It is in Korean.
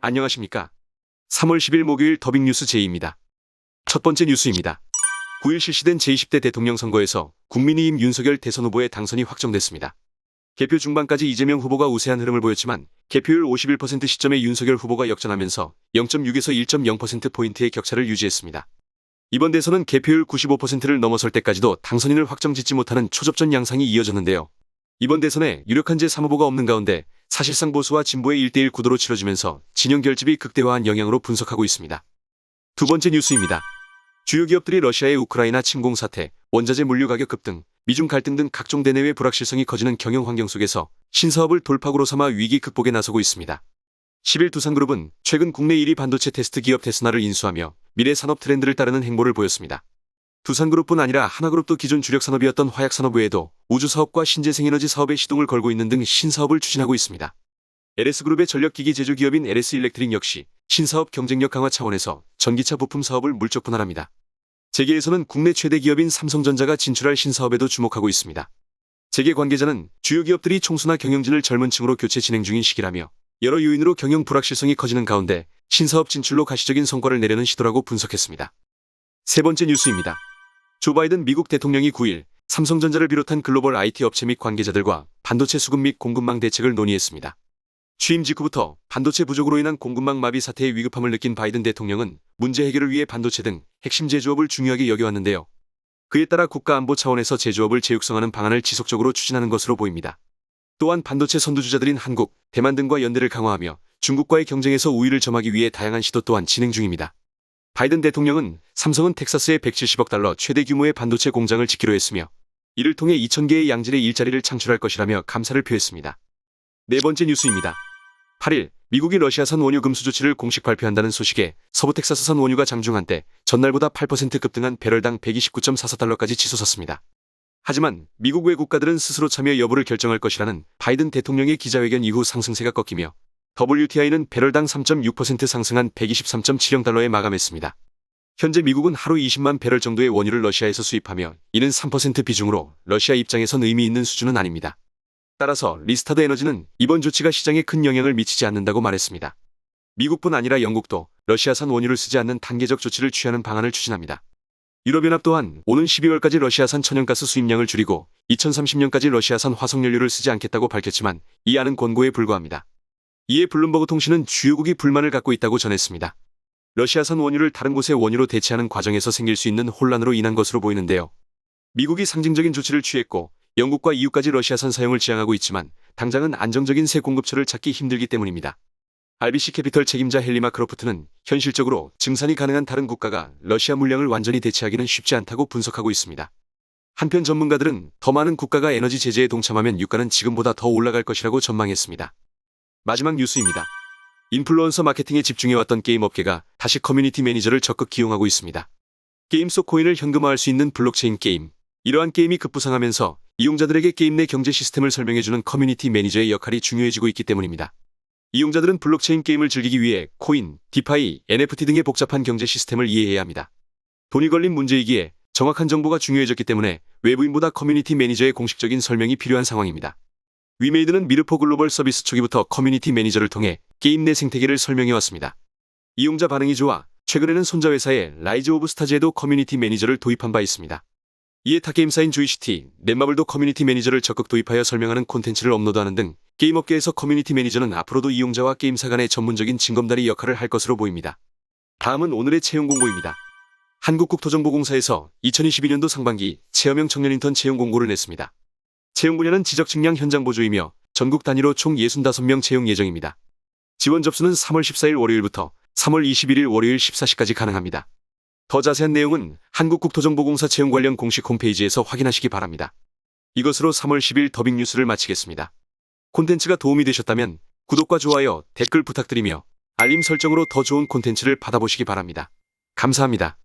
안녕하십니까. 3월 10일 목요일 더빙뉴스 제이입니다. 첫 번째 뉴스입니다. 9일 실시된 제20대 대통령 선거에서 국민의힘 윤석열 대선 후보의 당선이 확정됐습니다. 개표 중반까지 이재명 후보가 우세한 흐름을 보였지만 개표율 51% 시점에 윤석열 후보가 역전하면서 0.6에서 1.0%포인트의 격차를 유지했습니다. 이번 대선은 개표율 95%를 넘어설 때까지도 당선인을 확정짓지 못하는 초접전 양상이 이어졌는데요. 이번 대선에 유력한 제3후보가 없는 가운데 사실상 보수와 진보의 1대1 구도로 치러지면서 진영 결집이 극대화한 영향으로 분석하고 있습니다. 두 번째 뉴스입니다. 주요 기업들이 러시아의 우크라이나 침공 사태, 원자재 물류 가격 급등, 미중 갈등 등 각종 대내외 불확실성이 커지는 경영 환경 속에서 신사업을 돌파구로 삼아 위기 극복에 나서고 있습니다. 10일 두산그룹은 최근 국내 1위 반도체 테스트 기업 테스나를 인수하며 미래 산업 트렌드를 따르는 행보를 보였습니다. 두산그룹뿐 아니라 하나그룹도 기존 주력 산업이었던 화약산업 외에도 우주사업과 신재생에너지 사업에 시동을 걸고 있는 등 신사업을 추진하고 있습니다. LS그룹의 전력기기 제조기업인 LS일렉트릭 역시 신사업 경쟁력 강화 차원에서 전기차 부품 사업을 물적 분할합니다. 재계에서는 국내 최대 기업인 삼성전자가 진출할 신사업에도 주목하고 있습니다. 재계 관계자는 주요 기업들이 총수나 경영진을 젊은 층으로 교체 진행 중인 시기라며 여러 요인으로 경영 불확실성이 커지는 가운데 신사업 진출로 가시적인 성과를 내려는 시도라고 분석했습니다. 세 번째 뉴스입니다. 조 바이든 미국 대통령이 9일 삼성전자를 비롯한 글로벌 IT 업체 및 관계자들과 반도체 수급 및 공급망 대책을 논의했습니다. 취임 직후부터 반도체 부족으로 인한 공급망 마비 사태의 위급함을 느낀 바이든 대통령은 문제 해결을 위해 반도체 등 핵심 제조업을 중요하게 여겨왔는데요. 그에 따라 국가안보 차원에서 제조업을 재육성하는 방안을 지속적으로 추진하는 것으로 보입니다. 또한 반도체 선두주자들인 한국, 대만 등과 연대를 강화하며 중국과의 경쟁에서 우위를 점하기 위해 다양한 시도 또한 진행 중입니다. 바이든 대통령은 삼성은 텍사스에 170억 달러 최대 규모의 반도체 공장을 짓기로 했으며 이를 통해 2,000개의 양질의 일자리를 창출할 것이라며 감사를 표했습니다. 네 번째 뉴스입니다. 8일 미국이 러시아산 원유 금수 조치를 공식 발표한다는 소식에 서부 텍사스산 원유가 장중 한때 전날보다 8% 급등한 배럴당 129.44달러까지 치솟았습니다. 하지만 미국 외국가들은 스스로 참여 여부를 결정할 것이라는 바이든 대통령의 기자회견 이후 상승세가 꺾이며 WTI는 배럴당 3.6% 상승한 123.70달러에 마감했습니다. 현재 미국은 하루 20만 배럴 정도의 원유를 러시아에서 수입하며 이는 3% 비중으로 러시아 입장에선 의미 있는 수준은 아닙니다. 따라서 리스타드 에너지는 이번 조치가 시장에 큰 영향을 미치지 않는다고 말했습니다. 미국뿐 아니라 영국도 러시아산 원유를 쓰지 않는 단계적 조치를 취하는 방안을 추진합니다. 유럽연합 또한 오는 12월까지 러시아산 천연가스 수입량을 줄이고 2030년까지 러시아산 화석연료를 쓰지 않겠다고 밝혔지만 이 안은 권고에 불과합니다. 이에 블룸버그 통신은 주요국이 불만을 갖고 있다고 전했습니다. 러시아산 원유를 다른 곳의 원유로 대체하는 과정에서 생길 수 있는 혼란으로 인한 것으로 보이는데요. 미국이 상징적인 조치를 취했고 영국과 EU까지 러시아산 사용을 지향하고 있지만 당장은 안정적인 새 공급처를 찾기 힘들기 때문입니다. RBC 캐피털 책임자 헨리 크로프트는 현실적으로 증산이 가능한 다른 국가가 러시아 물량을 완전히 대체하기는 쉽지 않다고 분석하고 있습니다. 한편 전문가들은 더 많은 국가가 에너지 제재에 동참하면 유가는 지금보다 더 올라갈 것이라고 전망했습니다. 마지막 뉴스입니다. 인플루언서 마케팅에 집중해왔던 게임 업계가 다시 커뮤니티 매니저를 적극 기용하고 있습니다. 게임 속 코인을 현금화할 수 있는 블록체인 게임. 이러한 게임이 급부상하면서 이용자들에게 게임 내 경제 시스템을 설명해주는 커뮤니티 매니저의 역할이 중요해지고 있기 때문입니다. 이용자들은 블록체인 게임을 즐기기 위해 코인, 디파이, NFT 등의 복잡한 경제 시스템을 이해해야 합니다. 돈이 걸린 문제이기에 정확한 정보가 중요해졌기 때문에 외부인보다 커뮤니티 매니저의 공식적인 설명이 필요한 상황입니다. 위메이드는 미르포 글로벌 서비스 초기부터 커뮤니티 매니저를 통해 게임 내 생태계를 설명해왔습니다. 이용자 반응이 좋아 최근에는 손자회사의 라이즈 오브 스타즈에도 커뮤니티 매니저를 도입한 바 있습니다. 이에 타 게임사인 조이시티, 넷마블도 커뮤니티 매니저를 적극 도입하여 설명하는 콘텐츠를 업로드하는 등 게임업계에서 커뮤니티 매니저는 앞으로도 이용자와 게임사 간의 전문적인 징검다리 역할을 할 것으로 보입니다. 다음은 오늘의 채용 공고입니다. 한국국토정보공사에서 2022년도 상반기 체험형 청년 인턴 채용 공고를 냈습니다. 채용 분야는 지적 측량 현장 보조이며 전국 단위로 총 65명 채용 예정입니다. 지원 접수는 3월 14일 월요일부터 3월 21일 월요일 14시까지 가능합니다. 더 자세한 내용은 한국국토정보공사 채용 관련 공식 홈페이지에서 확인하시기 바랍니다. 이것으로 3월 10일 더빙뉴스를 마치겠습니다. 콘텐츠가 도움이 되셨다면 구독과 좋아요, 댓글 부탁드리며 알림 설정으로 더 좋은 콘텐츠를 받아보시기 바랍니다. 감사합니다.